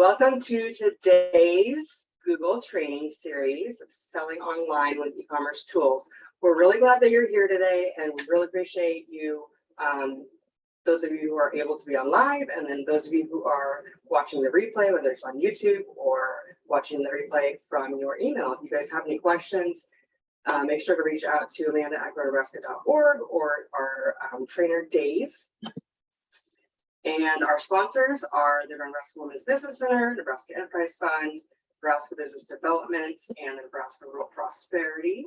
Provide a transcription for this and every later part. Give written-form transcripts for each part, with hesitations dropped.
Welcome to today's Google training series of selling online with e-commerce tools. We're really glad that you're here today, and we really appreciate you, those of you who are able to be on live, and then those of you who are watching the replay, whether it's on YouTube or watching the replay from your email. If you guys have any questions, make sure to reach out to Amanda@grownebraska.org or our trainer, Dave. And our sponsors are the Nebraska Women's Business Center, Nebraska Enterprise Fund, Nebraska Business Development, and the Nebraska Rural Prosperity.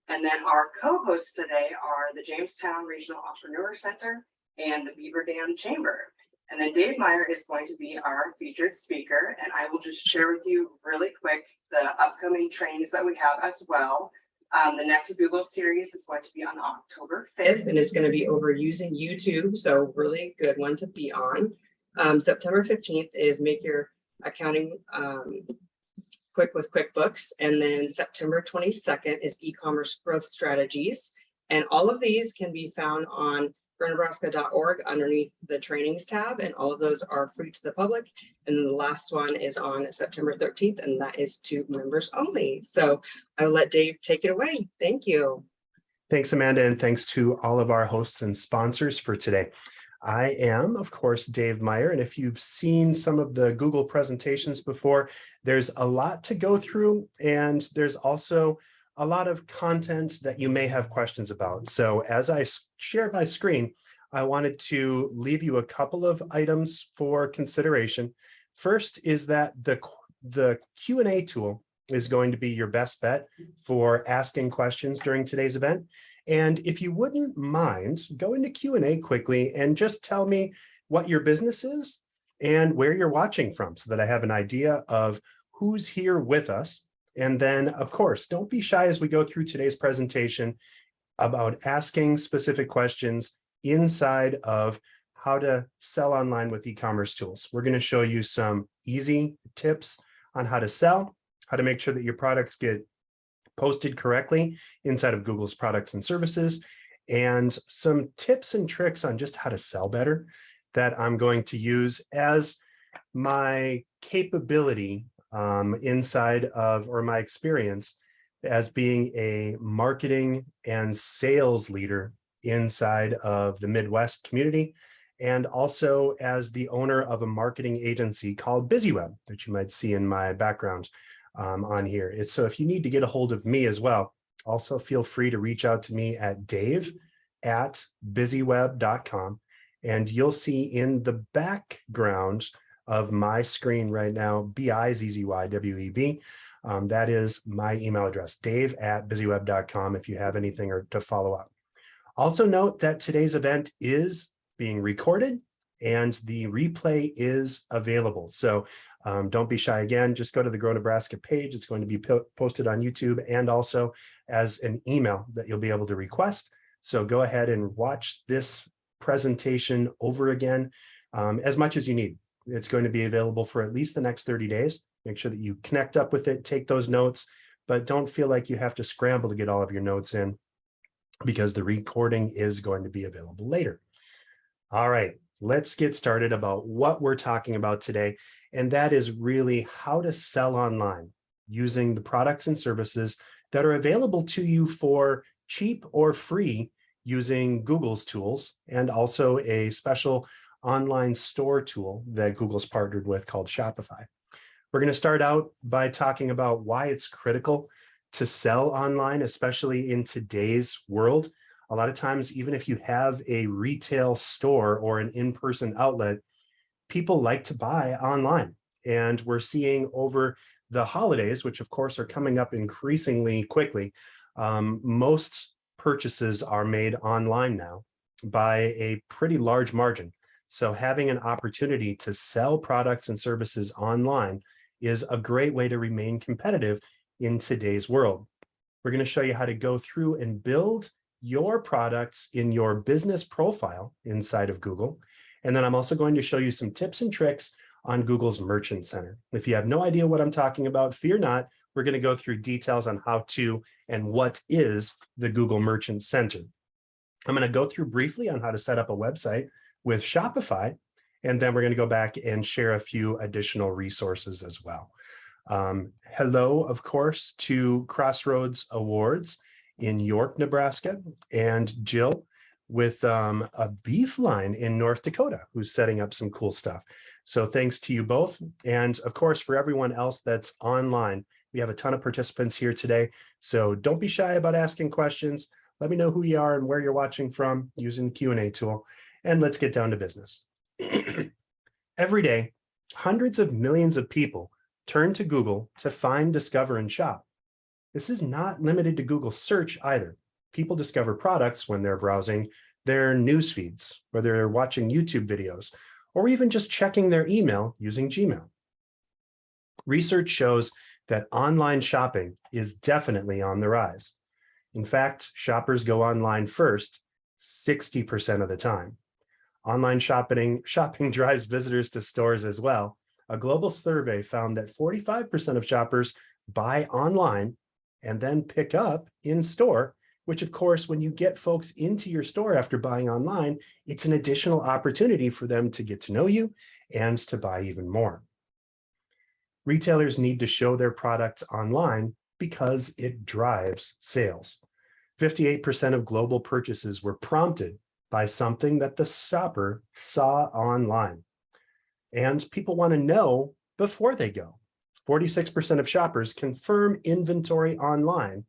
And then our co-hosts today are the Jamestown Regional Entrepreneur Center and the Beaver Dam Chamber. And then Dave Meyer is going to be our featured speaker. And I will just share with you really quick the upcoming trainings that we have as well. The next Google series is going to be on October 5th, and it's going to be over using YouTube, so really good one to be on. September 15th is Make Your Accounting Quick with QuickBooks, and then September 22nd is e-commerce growth strategies. And all of these can be found on grownebraska.org underneath the trainings tab, and all of those are free to the public. And then the last one is on September 13th, and that is to members only. So I'll let Dave take it away. Thank you. Thanks, Amanda, and thanks to all of our hosts and sponsors for today. I am, of course, Dave Meyer, and if you've seen some of the Google presentations before, there's a lot to go through, and there's also a lot of content that you may have questions about. So as I share my screen, I wanted to leave you a couple of items for consideration. First is that the Q&A tool is going to be your best bet for asking questions during today's event. And if you wouldn't mind, go into Q&A quickly and just tell me what your business is and where you're watching from so that I have an idea of who's here with us. And then, of course, don't be shy as we go through today's presentation about asking specific questions inside of how to sell online with e-commerce tools. We're going to show you some easy tips on how to sell, how to make sure that your products get posted correctly inside of Google's products and services, and some tips and tricks on just how to sell better that I'm going to use as my capability inside of, or my experience as being a marketing and sales leader inside of the Midwest community, and also as the owner of a marketing agency called BusyWeb that you might see in my background on here. So if you need to get a hold of me as well, also feel free to reach out to me at dave@busyweb.com, and you'll see in the background of my screen right now, BIZZYWEB. That is my email address, dave@busyweb.com, if you have anything or to follow up. Also note that today's event is being recorded and the replay is available. So don't be shy. Again, just go to the Grow Nebraska page. It's going to be posted on YouTube and also as an email that you'll be able to request. So go ahead and watch this presentation over again as much as you need. It's going to be available for at least the next 30 days. Make sure that you connect up with it, take those notes, but don't feel like you have to scramble to get all of your notes in because the recording is going to be available later. All right, let's get started about what we're talking about today. And that is really how to sell online using the products and services that are available to you for cheap or free using Google's tools, and also a special online store tool that Google's partnered with called Shopify. We're going to start out by talking about why it's critical to sell online, especially in today's world. A lot of times, even if you have a retail store or an in-person outlet, people like to buy online. And we're seeing over the holidays, which of course are coming up increasingly quickly, most purchases are made online now by a pretty large margin. So having an opportunity to sell products and services online is a great way to remain competitive in today's world. We're going to show you how to go through and build your products in your business profile inside of Google. And then I'm also going to show you some tips and tricks on Google's Merchant Center. If you have no idea what I'm talking about, fear not. We're going to go through details on how to and what is the Google Merchant Center. I'm going to go through briefly on how to set up a website with Shopify, And then we're going to go back and share a few additional resources as well. Hello, of course, to Crossroads Awards in York, Nebraska, and Jill with a beef line in North Dakota, who's setting up some cool stuff. So thanks to you both. And of course, for everyone else that's online, we have a ton of participants here today. So don't be shy about asking questions. Let me know who you are and where you're watching from using the Q&A tool. And let's get down to business. Every day, hundreds of millions of people turn to Google to find, discover, and shop. This is not limited to Google search either. People discover products when they're browsing their news feeds, whether they're watching YouTube videos, or even just checking their email using Gmail. Research shows that online shopping is definitely on the rise. In fact, shoppers go online first 60% of the time. Online shopping drives visitors to stores as well. A global survey found that 45% of shoppers buy online and then pick up in store, which of course, when you get folks into your store after buying online, it's an additional opportunity for them to get to know you and to buy even more. Retailers need to show their products online because it drives sales. 58% of global purchases were prompted by something that the shopper saw online. And people want to know before they go. 46% of shoppers confirm inventory online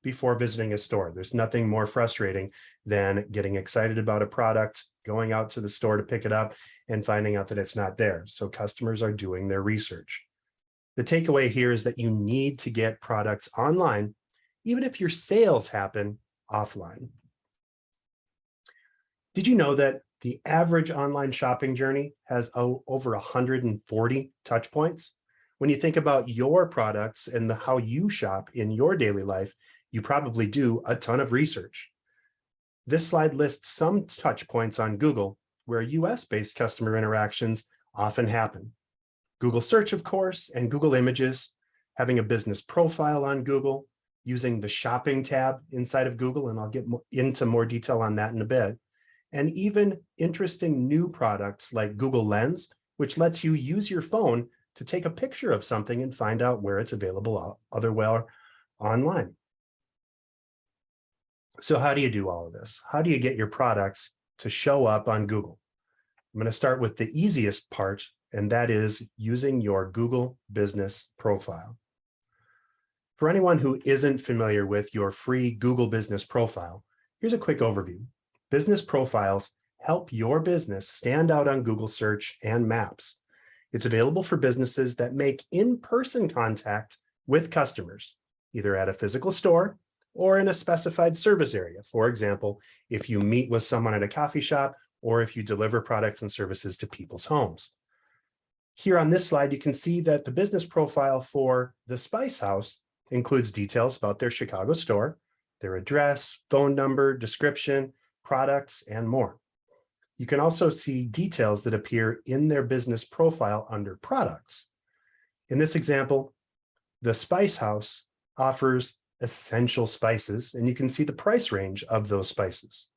before visiting a store. There's nothing more frustrating than getting excited about a product, going out to the store to pick it up, and finding out that it's not there. So customers are doing their research. The takeaway here is that you need to get products online, even if your sales happen offline. Did you know that the average online shopping journey has over 140 touch points? When you think about your products and how you shop in your daily life, you probably do a ton of research. This slide lists some touch points on Google where US-based customer interactions often happen. Google Search, of course, and Google Images, having a business profile on Google, using the shopping tab inside of Google, and I'll get into more detail on that in a bit, and even interesting new products like Google Lens, which lets you use your phone to take a picture of something and find out where it's available otherwise online. So how do you do all of this? How do you get your products to show up on Google? I'm going to start with the easiest part, and that is using your Google Business Profile. For anyone who isn't familiar with your free Google Business Profile, here's a quick overview. Business profiles help your business stand out on Google Search and Maps. It's available for businesses that make in-person contact with customers, either at a physical store or in a specified service area. For example, if you meet with someone at a coffee shop or if you deliver products and services to people's homes. Here on this slide, you can see that the business profile for the Spice House includes details about their Chicago store, their address, phone number, description, products, and more. You can also see details that appear in their business profile under products. In this example, the Spice House offers essential spices, and you can see the price range of those spices.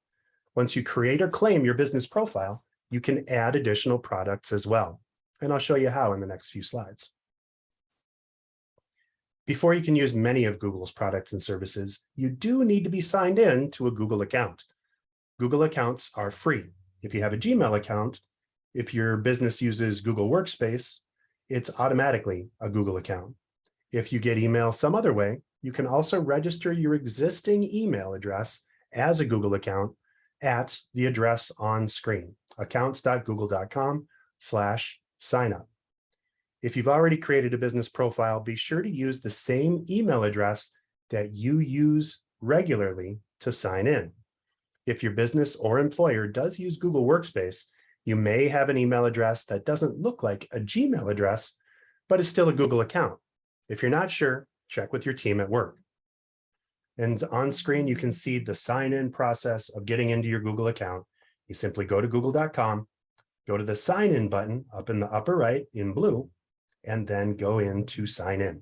Once you create or claim your business profile, you can add additional products as well. And I'll show you how in the next few slides. Before you can use many of Google's products and services, you do need to be signed in to a Google account. Google accounts are free. If you have a Gmail account, if your business uses Google Workspace, it's automatically a Google account. If you get email some other way, you can also register your existing email address as a Google account at the address on screen, accounts.google.com/signup. If you've already created a business profile, be sure to use the same email address that you use regularly to sign in. If your business or employer does use Google Workspace, you may have an email address that doesn't look like a Gmail address, but is still a Google account. If you're not sure, check with your team at work. And on screen, you can see the sign-in process of getting into your Google account. You simply go to google.com, go to the sign-in button up in the upper right in blue, and then go in to sign in.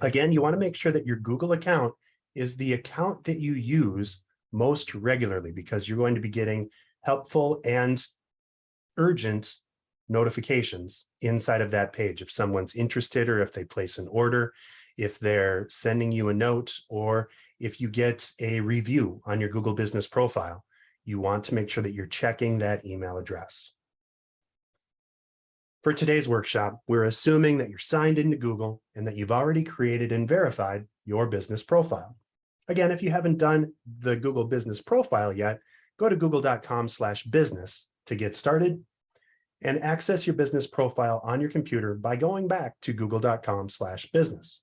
Again, you want to make sure that your Google account is the account that you use most regularly, because you're going to be getting helpful and urgent notifications inside of that page. If someone's interested, or if they place an order, if they're sending you a note, or if you get a review on your Google Business Profile, you want to make sure that you're checking that email address. For today's workshop, we're assuming that you're signed into Google and that you've already created and verified your business profile. Again, if you haven't done the Google Business Profile yet, go to google.com/business to get started and access your business profile on your computer by going back to google.com/business.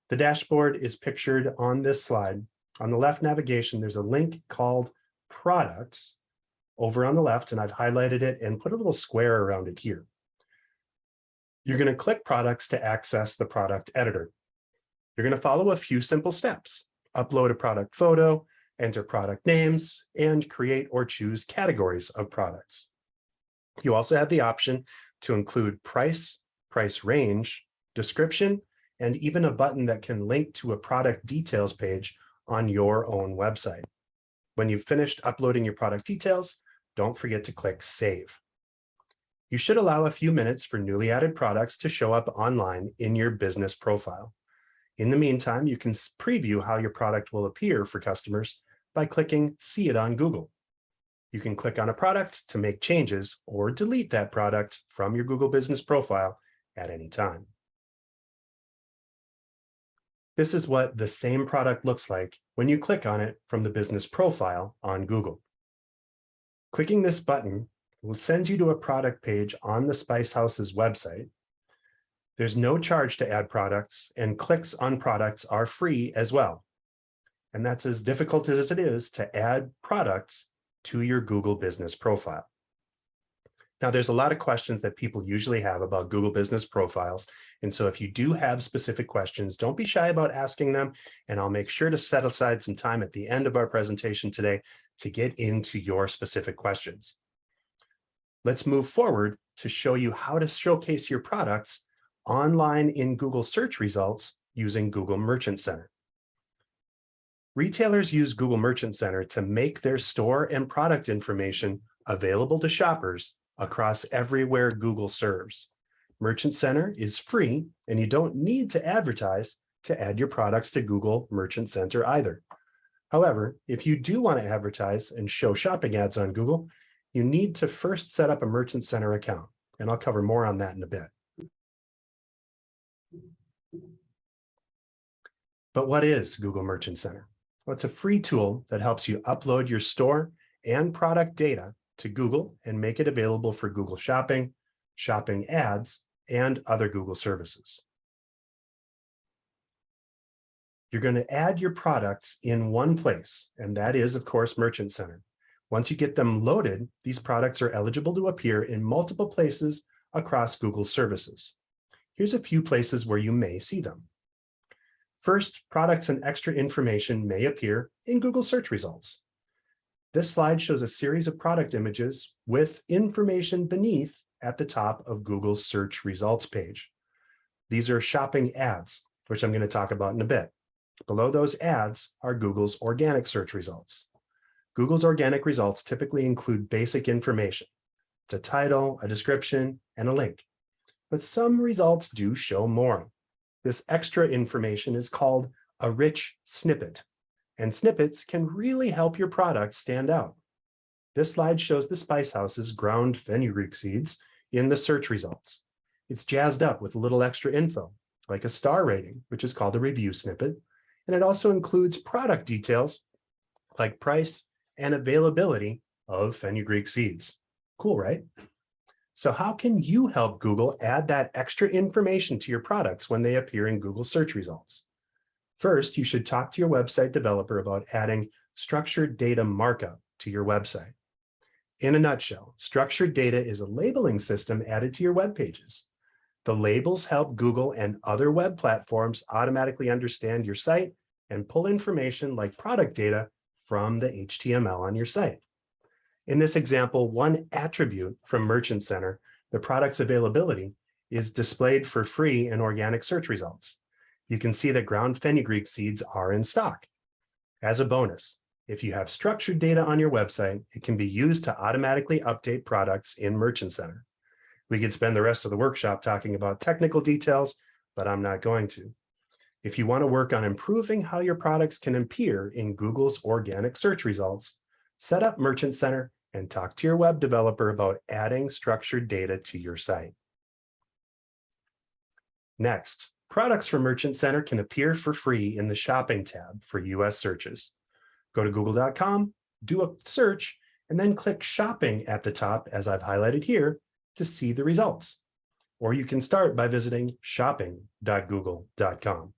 The dashboard is pictured on this slide. On the left navigation, there's a link called Products over on the left, and I've highlighted it and put a little square around it here. You're going to click Products to access the product editor. You're going to follow a few simple steps. Upload a product photo, enter product names, and create or choose categories of products. You also have the option to include price, price range, description, and even a button that can link to a product details page on your own website. When you've finished uploading your product details, don't forget to click Save. You should allow a few minutes for newly added products to show up online in your business profile. In the meantime, you can preview how your product will appear for customers by clicking See It on Google. You can click on a product to make changes or delete that product from your Google Business Profile at any time. This is what the same product looks like when you click on it from the business profile on Google. Clicking this button will send you to a product page on the Spice House's website. There's no charge to add products, and clicks on products are free as well. And that's as difficult as it is to add products to your Google Business Profile. Now, there's a lot of questions that people usually have about Google Business Profiles. And so if you do have specific questions, don't be shy about asking them. And I'll make sure to set aside some time at the end of our presentation today to get into your specific questions. Let's move forward to show you how to showcase your products online in Google search results using Google Merchant Center. Retailers use Google Merchant Center to make their store and product information available to shoppers across everywhere Google serves. Merchant Center is free, and you don't need to advertise to add your products to Google Merchant Center either. However, if you do want to advertise and show shopping ads on Google, you need to first set up a Merchant Center account, and I'll cover more on that in a bit. But what is Google Merchant Center? Well, it's a free tool that helps you upload your store and product data to Google and make it available for Google Shopping, shopping ads, and other Google services. You're going to add your products in one place, and that is, of course, Merchant Center. Once you get them loaded, these products are eligible to appear in multiple places across Google services. Here's a few places where you may see them. First, products and extra information may appear in Google search results. This slide shows a series of product images with information beneath at the top of Google's search results page. These are shopping ads, which I'm going to talk about in a bit. Below those ads are Google's organic search results. Google's organic results typically include basic information. It's a title, a description, and a link. But some results do show more. This extra information is called a rich snippet, and snippets can really help your product stand out. This slide shows the Spice House's ground fenugreek seeds in the search results. It's jazzed up with a little extra info, like a star rating, which is called a review snippet, and it also includes product details like price and availability of fenugreek seeds. Cool, right? So how can you help Google add that extra information to your products when they appear in Google search results? First, you should talk to your website developer about adding structured data markup to your website. In a nutshell, structured data is a labeling system added to your web pages. The labels help Google and other web platforms automatically understand your site and pull information like product data from the HTML on your site. In this example, one attribute from Merchant Center, the product's availability, is displayed for free in organic search results. You can see that ground fenugreek seeds are in stock. As a bonus, If you have structured data on your website, it can be used to automatically update products in Merchant Center. We could spend the rest of the workshop talking about technical details, but I'm not going to. If you want to work on improving how your products can appear in Google's organic search results, set up Merchant Center and talk to your web developer about adding structured data to your site. Next, products from Merchant Center can appear for free in the Shopping tab for US searches. Go to google.com, do a search, and then click Shopping at the top, as I've highlighted here, to see the results. Or you can start by visiting shopping.google.com.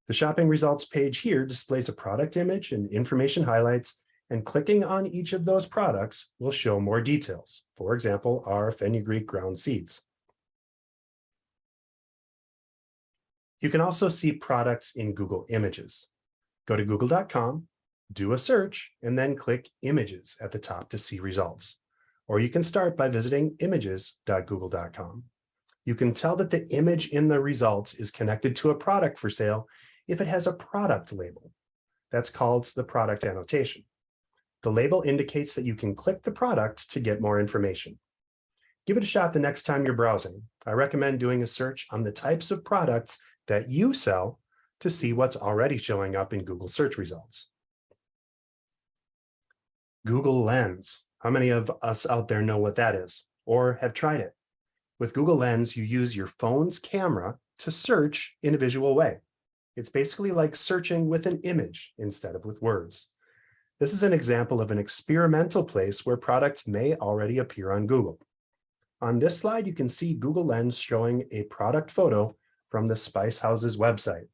The shopping results page here displays a product image and information highlights, and clicking on each of those products will show more details. For example, our fenugreek ground seeds. You can also see products in Google Images. Go to google.com, do a search, and then click Images at the top to see results. Or you can start by visiting images.google.com. You can tell that the image in the results is connected to a product for sale if it has a product label. That's called the product annotation. The label indicates that you can click the product to get more information. Give it a shot the next time you're browsing. I recommend doing a search on the types of products that you sell to see what's already showing up in Google search results. Google Lens. How many of us out there know what that is or have tried it? With Google Lens, you use your phone's camera to search in a visual way. It's basically like searching with an image instead of with words. This is an example of an experimental place where products may already appear on Google. On this slide, you can see Google Lens showing a product photo from the Spice House's website.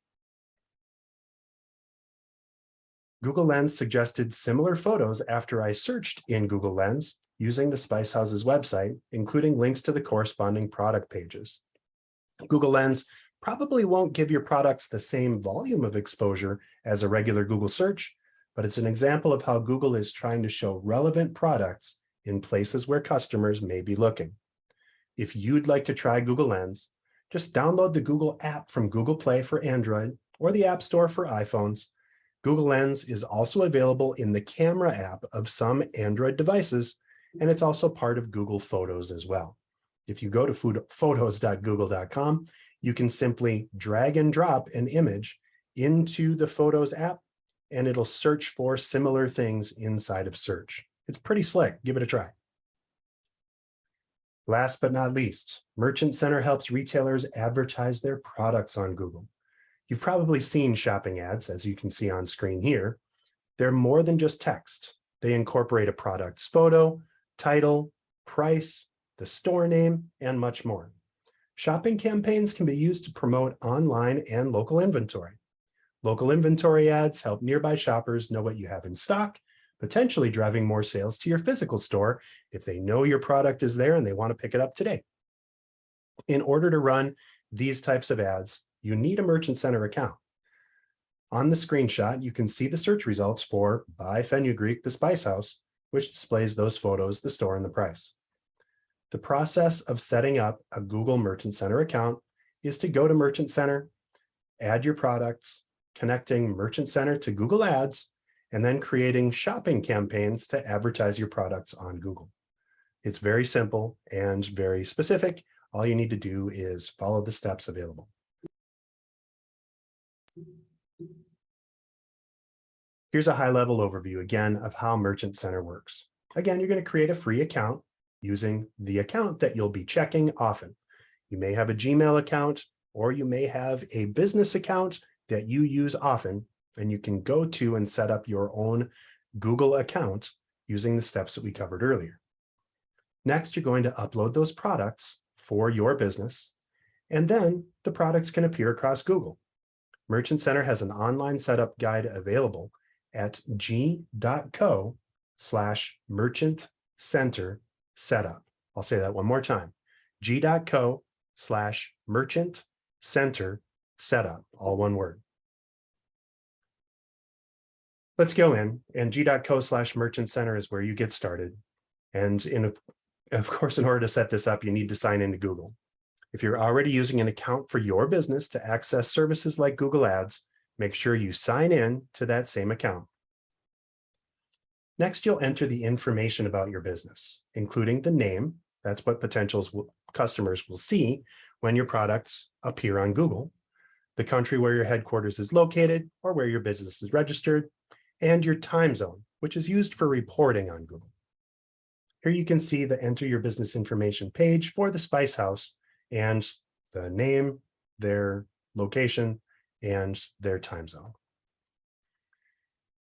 Google Lens suggested similar photos after I searched in Google Lens using the Spice House's website, including links to the corresponding product pages. Google Lens probably won't give your products the same volume of exposure as a regular Google search, but it's an example of how Google is trying to show relevant products in places where customers may be looking. If you'd like to try Google Lens, just download the Google app from Google Play for Android or the App Store for iPhones. Google Lens is also available in the Camera app of some Android devices, and it's also part of Google Photos as well. If you go to photos.google.com, you can simply drag and drop an image into the Photos app, and it'll search for similar things inside of search. It's pretty slick. Give it a try. Last but not least, Merchant Center helps retailers advertise their products on Google. You've probably seen shopping ads, as you can see on screen here. They're more than just text. They incorporate a product's photo, title, price, the store name, and much more. Shopping campaigns can be used to promote online and local inventory. Local inventory ads help nearby shoppers know what you have in stock, potentially driving more sales to your physical store if they know your product is there and they want to pick it up today. In order to run these types of ads, you need a Merchant Center account. On the screenshot, you can see the search results for Buy Fenugreek, the Spice House, which displays those photos, the store, and the price. The process of setting up a Google Merchant Center account is to go to Merchant Center, add your products, connecting Merchant Center to Google Ads, and then creating shopping campaigns to advertise your products on Google. It's very simple and very specific. All you need to do is follow the steps available. Here's a high-level overview again of how Merchant Center works. Again, you're going to create a free account using the account that you'll be checking often. You may have a Gmail account, or you may have a business account that you use often, and you can go to and set up your own Google account using the steps that we covered earlier. Next, you're going to upload those products for your business, and then the products can appear across Google. Merchant Center has an online setup guide available at g.co/merchant center setup. I'll say that one more time, g.co/merchant center setup, all one word. Let's go in, and g.co/merchant center is where you get started. And of course, in order to set this up, you need to sign into Google. If you're already using an account for your business to access services like Google Ads, make sure you sign in to that same account. Next, you'll enter the information about your business, including the name. That's what customers will see when your products appear on Google, the country where your headquarters is located or where your business is registered, and your time zone, which is used for reporting on Google. Here you can see the enter your business information page for the Spice House and the name, their location, and their time zone.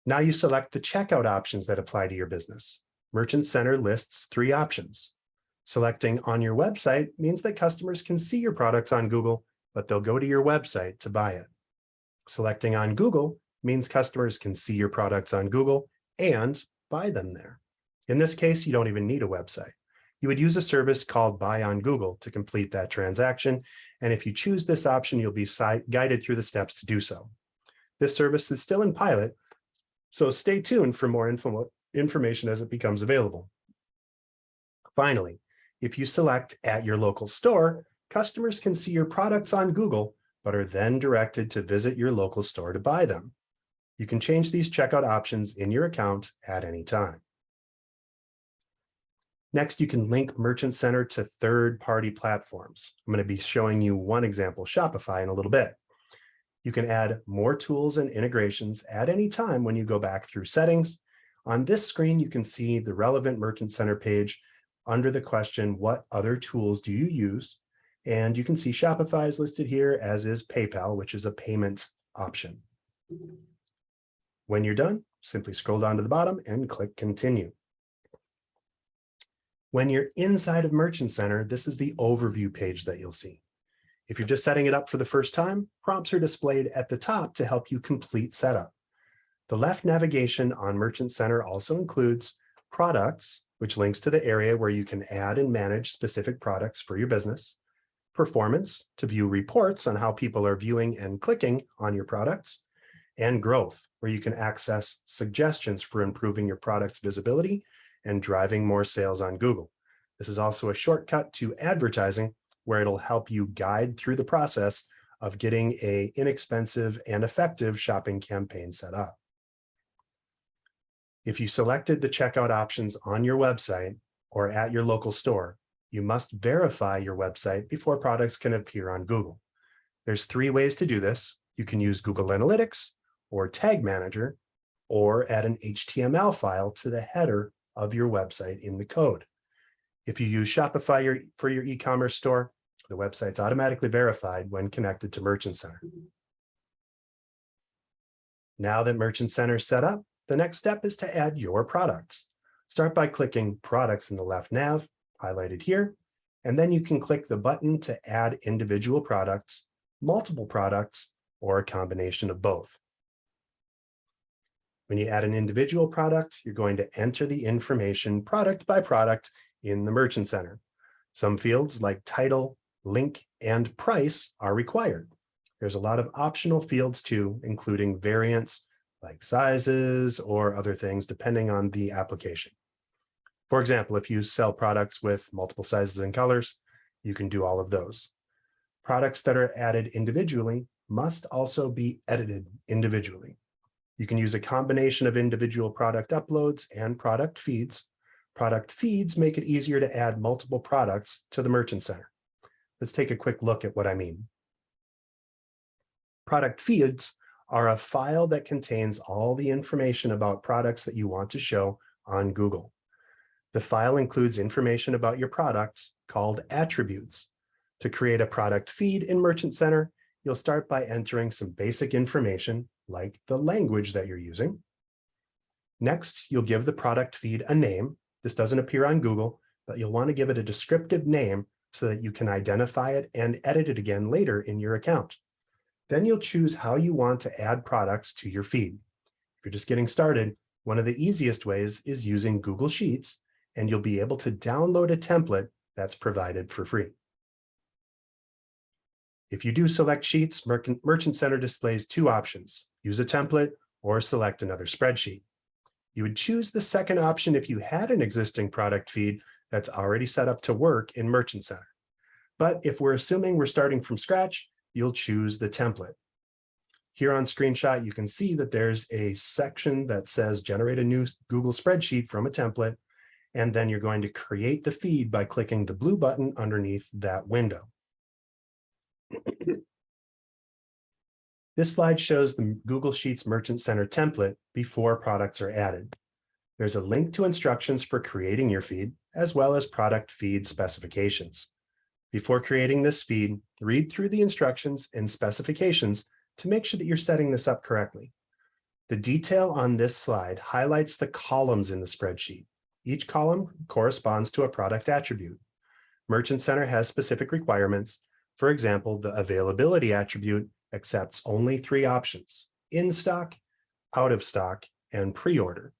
Now you select the checkout options that apply to your business. Merchant Center lists 3 options. Selecting on your website means that customers can see your products on Google, but they'll go to your website to buy it. Selecting on Google means customers can see your products on Google and buy them there. In this case, you don't even need a website. You would use a service called Buy on Google to complete that transaction. And if you choose this option, you'll be guided through the steps to do so. This service is still in pilot, so stay tuned for more information as it becomes available. Finally, if you select at your local store, customers can see your products on Google, but are then directed to visit your local store to buy them. You can change these checkout options in your account at any time. Next, you can link Merchant Center to third-party platforms. I'm going to be showing you one example, Shopify, in a little bit. You can add more tools and integrations at any time when you go back through settings. On this screen, you can see the relevant Merchant Center page under the question, what other tools do you use? And you can see Shopify is listed here, as is PayPal, which is a payment option. When you're done, simply scroll down to the bottom and click Continue. When you're inside of Merchant Center, this is the overview page that you'll see. If you're just setting it up for the first time, prompts are displayed at the top to help you complete setup. The left navigation on Merchant Center also includes Products, which links to the area where you can add and manage specific products for your business, Performance, to view reports on how people are viewing and clicking on your products, and Growth, where you can access suggestions for improving your product's visibility and driving more sales on Google. This is also a shortcut to advertising, where it'll help you guide through the process of getting an inexpensive and effective shopping campaign set up. If you selected the checkout options on your website or at your local store, you must verify your website before products can appear on Google. There's 3 ways to do this. You can use Google Analytics or Tag Manager, or add an HTML file to the header of your website in the code. If you use Shopify for your e-commerce store, the website's automatically verified when connected to Merchant Center. Now that Merchant Center is set up, the next step is to add your products. Start by clicking Products in the left nav, highlighted here, and then you can click the button to add individual products, multiple products, or a combination of both. When you add an individual product, you're going to enter the information product by product in the Merchant Center. Some fields like title, link, and price are required. There's a lot of optional fields too, including variants like sizes or other things depending on the application. For example, if you sell products with multiple sizes and colors, you can do all of those. Products that are added individually must also be edited individually. You can use a combination of individual product uploads and product feeds. Product feeds make it easier to add multiple products to the Merchant Center. Let's take a quick look at what I mean. Product feeds are a file that contains all the information about products that you want to show on Google. The file includes information about your products called attributes. To create a product feed in Merchant Center, you'll start by entering some basic information like the language that you're using. Next, you'll give the product feed a name. This doesn't appear on Google, but you'll want to give it a descriptive name so that you can identify it and edit it again later in your account. Then you'll choose how you want to add products to your feed. If you're just getting started, one of the easiest ways is using Google Sheets, and you'll be able to download a template that's provided for free. If you do select Sheets, Merchant Center displays 2 options: use a template or select another spreadsheet. You would choose the second option if you had an existing product feed that's already set up to work in Merchant Center. But if we're assuming we're starting from scratch, you'll choose the template. Here on screenshot, you can see that there's a section that says generate a new Google spreadsheet from a template, and then you're going to create the feed by clicking the blue button underneath that window. This slide shows the Google Sheets Merchant Center template before products are added. There's a link to instructions for creating your feed, as well as product feed specifications. Before creating this feed, read through the instructions and specifications to make sure that you're setting this up correctly. The detail on this slide highlights the columns in the spreadsheet. Each column corresponds to a product attribute. Merchant Center has specific requirements. For example, the availability attribute accepts only 3 options: in stock, out of stock, and pre-order.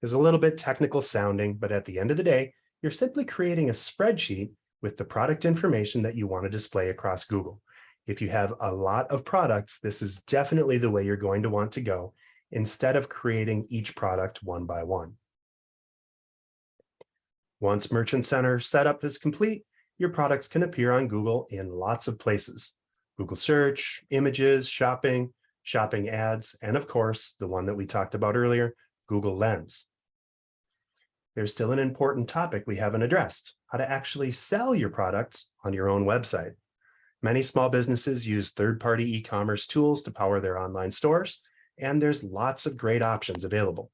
It's a little bit technical sounding, but at the end of the day, you're simply creating a spreadsheet with the product information that you want to display across Google. If you have a lot of products, this is definitely the way you're going to want to go, instead of creating each product one by one. Once Merchant Center setup is complete, your products can appear on Google in lots of places: Google Search, Images, Shopping, Shopping Ads, and of course, the one that we talked about earlier, Google Lens. There's still an important topic we haven't addressed: how to actually sell your products on your own website. Many small businesses use third-party e-commerce tools to power their online stores, and there's lots of great options available.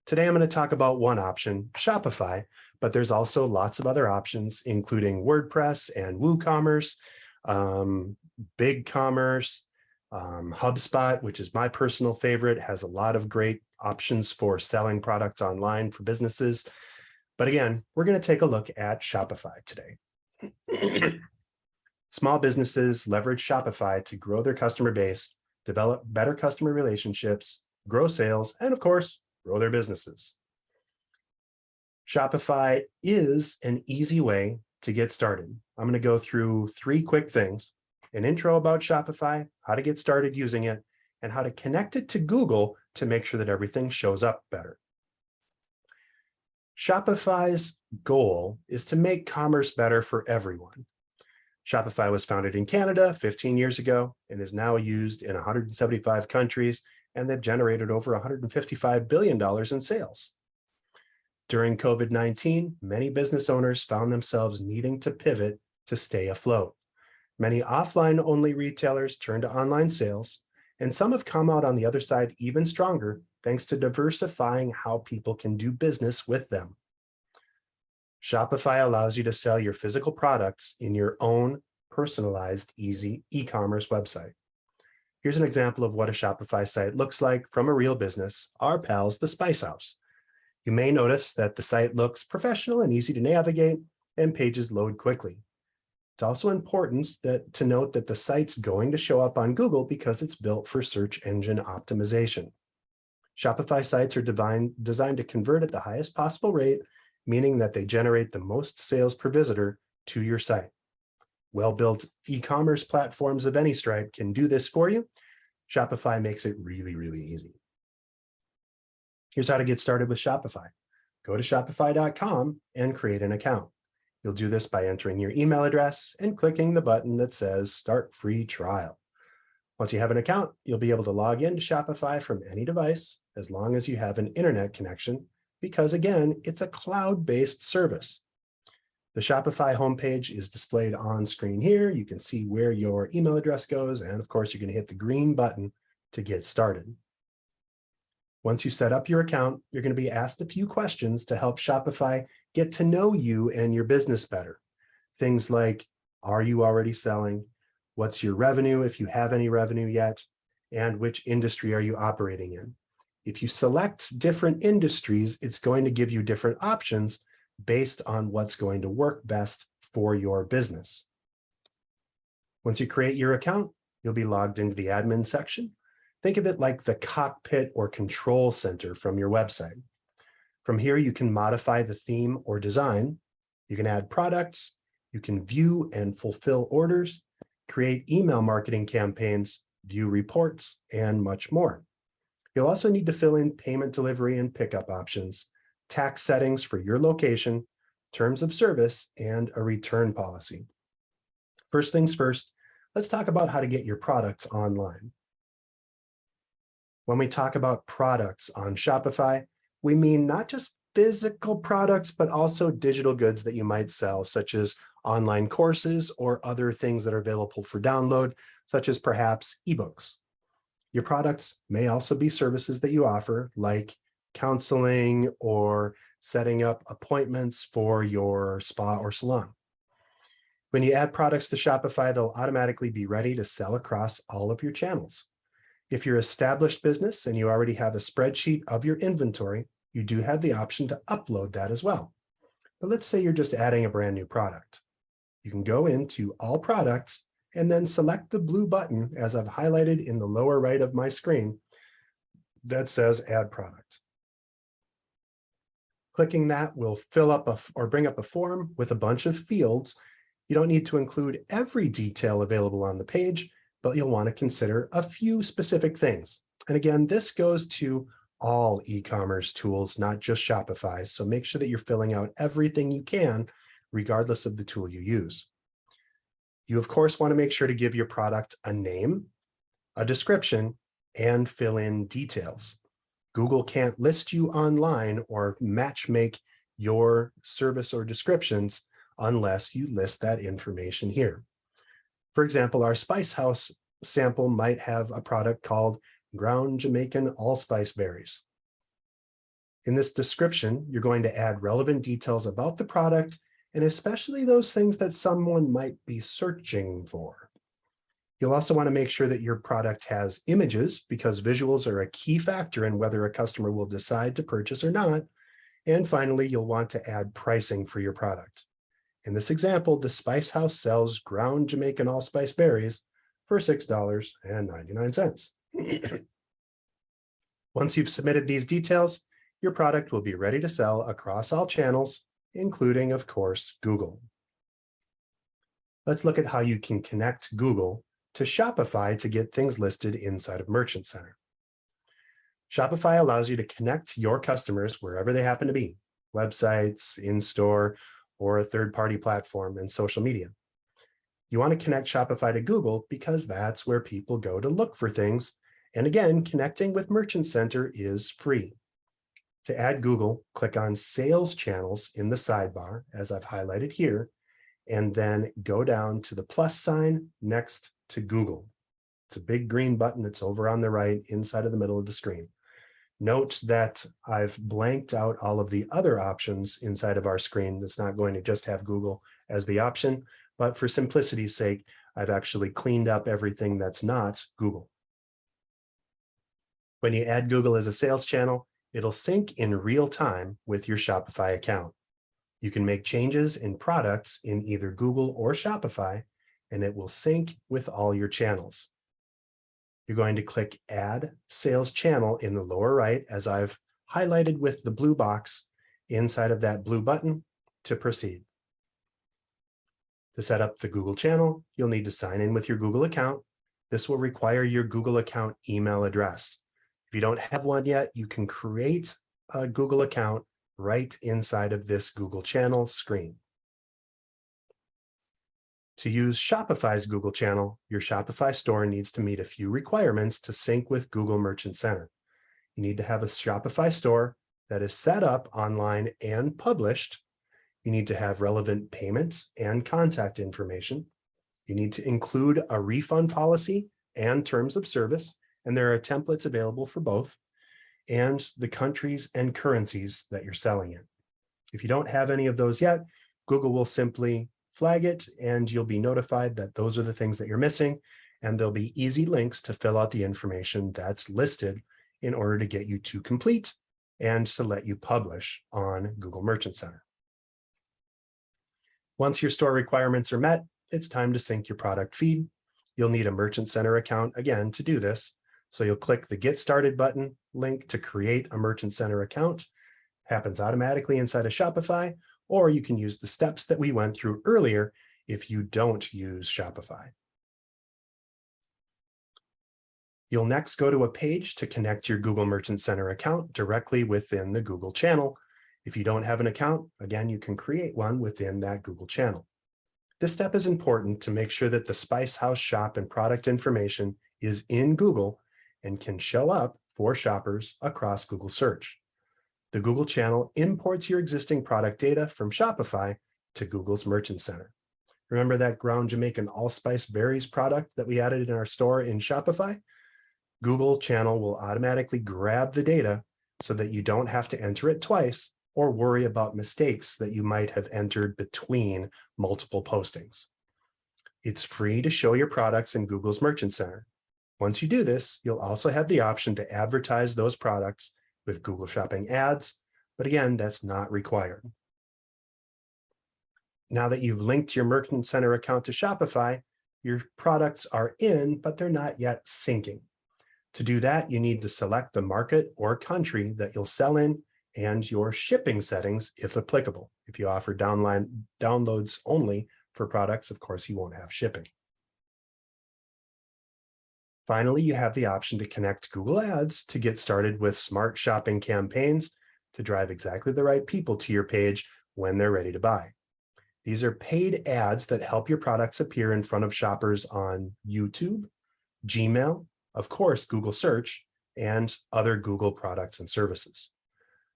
Today, I'm going to talk about one option, Shopify, but there's also lots of other options, including WordPress and WooCommerce, BigCommerce, HubSpot, which is my personal favorite, has a lot of great options for selling products online for businesses. But again, we're going to take a look at Shopify today. Small businesses leverage Shopify to grow their customer base, develop better customer relationships, grow sales, and of course, grow their businesses. Shopify is an easy way to get started. I'm going to go through 3 quick things: an intro about Shopify, how to get started using it, and how to connect it to Google to make sure that everything shows up better. Shopify's goal is to make commerce better for everyone. Shopify was founded in Canada 15 years ago and is now used in 175 countries, and they've generated over $155 billion in sales. During COVID-19, many business owners found themselves needing to pivot to stay afloat. Many offline-only retailers turned to online sales, and some have come out on the other side even stronger thanks to diversifying how people can do business with them. Shopify allows you to sell your physical products in your own personalized, easy e-commerce website. Here's an example of what a Shopify site looks like from a real business, our pals, the Spice House. You may notice that the site looks professional and easy to navigate, and pages load quickly. It's also important to note that the site's going to show up on Google because it's built for search engine optimization. Shopify sites are designed to convert at the highest possible rate, meaning that they generate the most sales per visitor to your site. Well-built e-commerce platforms of any stripe can do this for you. Shopify makes it really, really easy. Here's how to get started with Shopify. Go to shopify.com and create an account. You'll do this by entering your email address and clicking the button that says Start Free Trial. Once you have an account, you'll be able to log into Shopify from any device as long as you have an internet connection, because again, it's a cloud-based service. The Shopify homepage is displayed on screen here. You can see where your email address goes, and of course, you're going to hit the green button to get started. Once you set up your account, you're going to be asked a few questions to help Shopify get to know you and your business better. Things like, are you already selling? What's your revenue, if you have any revenue yet? And which industry are you operating in? If you select different industries, it's going to give you different options based on what's going to work best for your business. Once you create your account, you'll be logged into the admin section. Think of it like the cockpit or control center from your website. From here, you can modify the theme or design. You can add products. You can view and fulfill orders, create email marketing campaigns, view reports, and much more. You'll also need to fill in payment delivery and pickup options, tax settings for your location, terms of service, and a return policy. First things first, let's talk about how to get your products online. When we talk about products on Shopify, we mean not just physical products, but also digital goods that you might sell, such as online courses or other things that are available for download, such as perhaps ebooks. Your products may also be services that you offer, like counseling or setting up appointments for your spa or salon. When you add products to Shopify, they'll automatically be ready to sell across all of your channels. If you're an established business and you already have a spreadsheet of your inventory, you do have the option to upload that as well. But let's say you're just adding a brand new product. You can go into All Products and then select the blue button, as I've highlighted in the lower right of my screen, that says Add Product. Clicking that will fill up or bring up a form with a bunch of fields. You don't need to include every detail available on the page, but you'll want to consider a few specific things. And again, this goes to all e-commerce tools, not just Shopify. So make sure that you're filling out everything you can, regardless of the tool you use. You, of course, want to make sure to give your product a name, a description, and fill in details. Google can't list you online or match make your service or descriptions unless you list that information here. For example, our Spice House sample might have a product called ground Jamaican allspice berries. In this description, you're going to add relevant details about the product, and especially those things that someone might be searching for. You'll also want to make sure that your product has images, because visuals are a key factor in whether a customer will decide to purchase or not. And finally, you'll want to add pricing for your product. In this example, the Spice House sells ground Jamaican allspice berries for $6.99. Once you've submitted these details, your product will be ready to sell across all channels, including, of course, Google. Let's look at how you can connect Google to Shopify to get things listed inside of Merchant Center. Shopify allows you to connect your customers wherever they happen to be, websites, in-store, or a third-party platform and social media. You want to connect Shopify to Google because that's where people go to look for things. And again, connecting with Merchant Center is free. To add Google, click on Sales Channels in the sidebar, as I've highlighted here, and then go down to the plus sign next to Google. It's a big green button that's over on the right inside of the middle of the screen. Note that I've blanked out all of the other options inside of our screen. It's not going to just have Google as the option, but for simplicity's sake, I've actually cleaned up everything that's not Google. When you add Google as a sales channel, it'll sync in real time with your Shopify account. You can make changes in products in either Google or Shopify, and it will sync with all your channels. You're going to click Add Sales Channel in the lower right, as I've highlighted with the blue box inside of that blue button, to proceed. To set up the Google channel, you'll need to sign in with your Google account. This will require your Google account email address. If you don't have one yet, you can create a Google account right inside of this Google channel screen. To use Shopify's Google channel, your Shopify store needs to meet a few requirements to sync with Google Merchant Center. You need to have a Shopify store that is set up online and published. You need to have relevant payments and contact information. You need to include a refund policy and terms of service, and there are templates available for both, and the countries and currencies that you're selling in. If you don't have any of those yet, Google will simply flag it, and you'll be notified that those are the things that you're missing, and there'll be easy links to fill out the information that's listed in order to get you to complete and to let you publish on Google Merchant Center. Once your store requirements are met, it's time to sync your product feed. You'll need a Merchant Center account again to do this. So you'll click the Get Started button link to create a Merchant Center account. Happens automatically inside of Shopify, or you can use the steps that we went through earlier if you don't use Shopify. You'll next go to a page to connect your Google Merchant Center account directly within the Google channel. If you don't have an account, again, you can create one within that Google channel. This step is important to make sure that the Spice House shop and product information is in Google and can show up for shoppers across Google search. The Google channel imports your existing product data from Shopify to Google's Merchant Center. Remember that ground Jamaican allspice berries product that we added in our store in Shopify? Google channel will automatically grab the data so that you don't have to enter it twice or worry about mistakes that you might have entered between multiple postings. It's free to show your products in Google's Merchant Center. Once you do this, you'll also have the option to advertise those products with Google Shopping ads, but again, that's not required. Now that you've linked your Merchant Center account to Shopify, your products are in, but they're not yet syncing. To do that, you need to select the market or country that you'll sell in and your shipping settings, if applicable. If you offer downloads only for products, of course, you won't have shipping. Finally, you have the option to connect Google Ads to get started with smart shopping campaigns to drive exactly the right people to your page when they're ready to buy. These are paid ads that help your products appear in front of shoppers on YouTube, Gmail, of course, Google Search, and other Google products and services.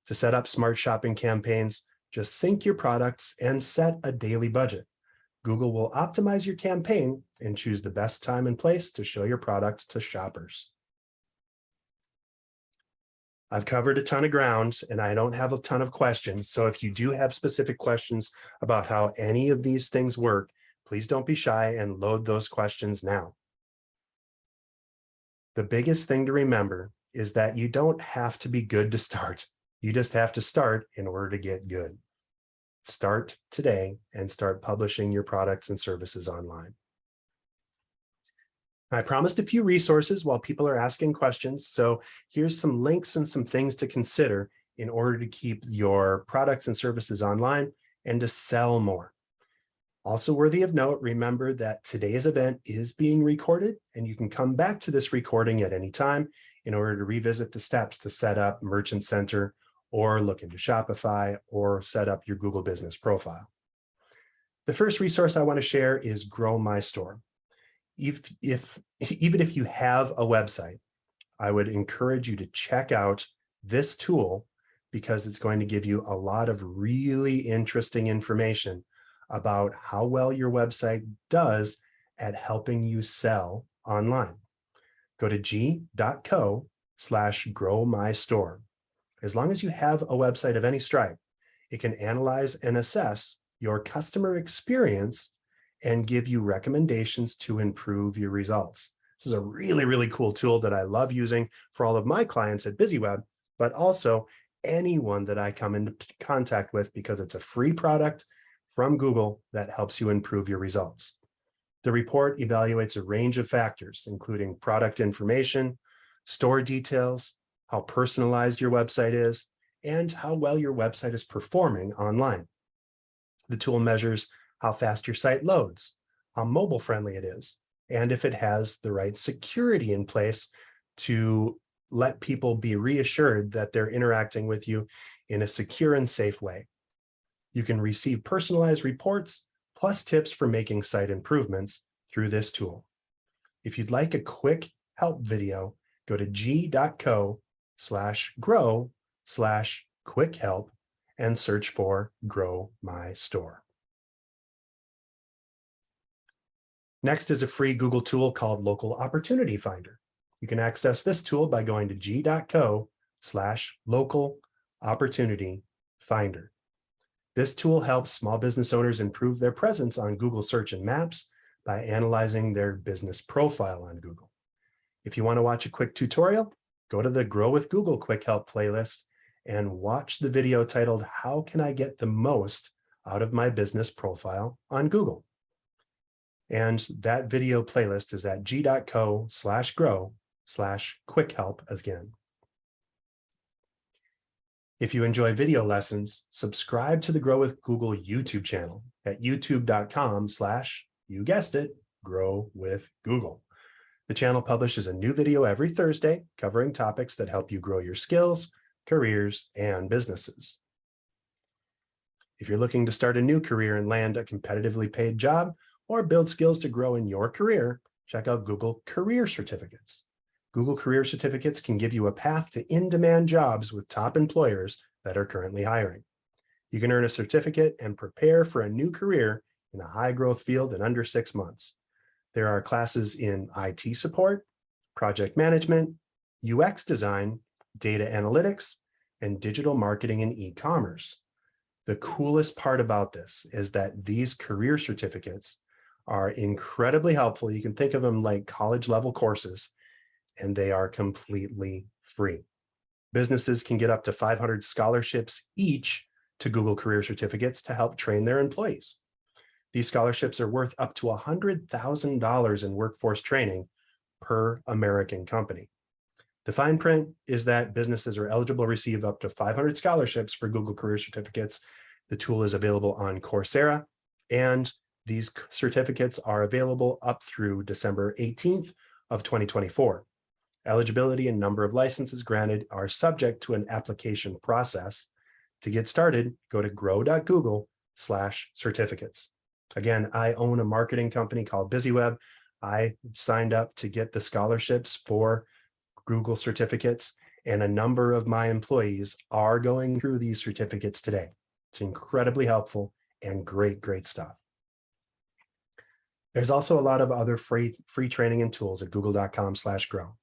To set up smart shopping campaigns, just sync your products and set a daily budget. Google will optimize your campaign and choose the best time and place to show your products to shoppers. I've covered a ton of ground and I don't have a ton of questions. So if you do have specific questions about how any of these things work, please don't be shy and load those questions now. The biggest thing to remember is that you don't have to be good to start. You just have to start in order to get good. Start today and start publishing your products and services online. I promised a few resources while people are asking questions. So here's some links and some things to consider in order to keep your products and services online and to sell more. Also worthy of note, remember that today's event is being recorded and you can come back to this recording at any time in order to revisit the steps to set up Merchant Center or look into Shopify or set up your Google business profile. The first resource I want to share is Grow My Store. Even if you have a website, I would encourage you to check out this tool because it's going to give you a lot of really interesting information about how well your website does at helping you sell online. Go to g.co/growmystore. As long as you have a website of any stripe, it can analyze and assess your customer experience and give you recommendations to improve your results. This is a really, really cool tool that I love using for all of my clients at BusyWeb, but also anyone that I come into contact with because it's a free product from Google that helps you improve your results. The report evaluates a range of factors, including product information, store details, how personalized your website is, and how well your website is performing online. The tool measures how fast your site loads, how mobile friendly it is, and if it has the right security in place to let people be reassured that they're interacting with you in a secure and safe way. You can receive personalized reports plus tips for making site improvements through this tool. If you'd like a quick help video, go to g.co/grow/quick-help and search for Grow My Store. Next is a free Google tool called Local Opportunity Finder. You can access this tool by going to g.co/local-opportunity-finder. This tool helps small business owners improve their presence on Google Search and Maps by analyzing their business profile on Google. If you want to watch a quick tutorial, go to the Grow with Google Quick Help playlist and watch the video titled, How Can I Get the Most Out of My Business Profile on Google? And that video playlist is at g.co/grow/quick-help again. If you enjoy video lessons, subscribe to the Grow with Google YouTube channel at youtube.com/you guessed it, Grow with Google. The channel publishes a new video every Thursday covering topics that help you grow your skills, careers, and businesses. If you're looking to start a new career and land a competitively paid job or build skills to grow in your career, check out Google Career Certificates. Google Career Certificates can give you a path to in-demand jobs with top employers that are currently hiring. You can earn a certificate and prepare for a new career in a high-growth field in under 6 months. There are classes in IT support, project management, UX design, data analytics, and digital marketing and e-commerce. The coolest part about this is that these career certificates are incredibly helpful. You can think of them like college-level courses, and they are completely free. Businesses can get up to 500 scholarships each to Google Career Certificates to help train their employees. These scholarships are worth up to $100,000 in workforce training per American company. The fine print is that businesses are eligible to receive up to 500 scholarships for Google Career Certificates. The tool is available on Coursera, and these certificates are available up through December 18th of 2024. Eligibility and number of licenses granted are subject to an application process. To get started, go to grow.google/certificates. Again, I own a marketing company called BusyWeb. I signed up to get the scholarships for Google certificates, and a number of my employees are going through these certificates today. It's incredibly helpful and great stuff. There's also a lot of other free training and tools at google.com/grow.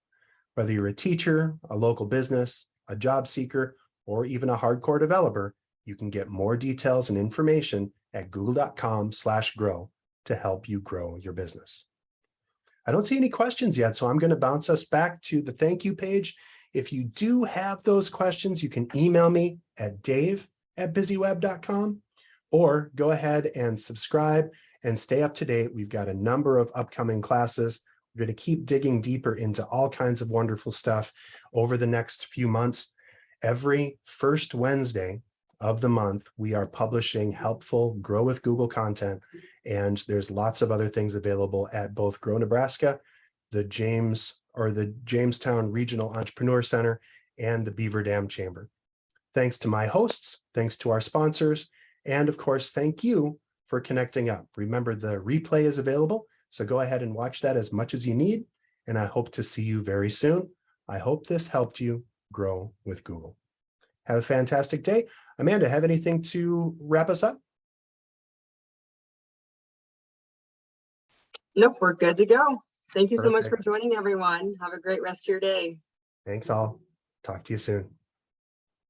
Whether you're a teacher, a local business, a job seeker, or even a hardcore developer, you can get more details and information at google.com/grow to help you grow your business. I don't see any questions yet, so I'm going to bounce us back to the thank you page. If you do have those questions, you can email me at dave@busyweb.com, or go ahead and subscribe and stay up to date. We've got a number of upcoming classes. We're going to keep digging deeper into all kinds of wonderful stuff over the next few months. Every first Wednesday of the month, we are publishing helpful Grow with Google content, and there's lots of other things available at both Grow Nebraska, the Jamestown Regional Entrepreneur Center, and the Beaver Dam Chamber. Thanks to my hosts, thanks to our sponsors, and of course, thank you for connecting up. Remember, the replay is available, so go ahead and watch that as much as you need, and I hope to see you very soon. I hope this helped you grow with Google. Have a fantastic day. Amanda, have anything to wrap us up? Nope, we're good to go. Thank you so much for Perfect. joining, everyone. Have a great rest of your day. Thanks all. Talk to you soon.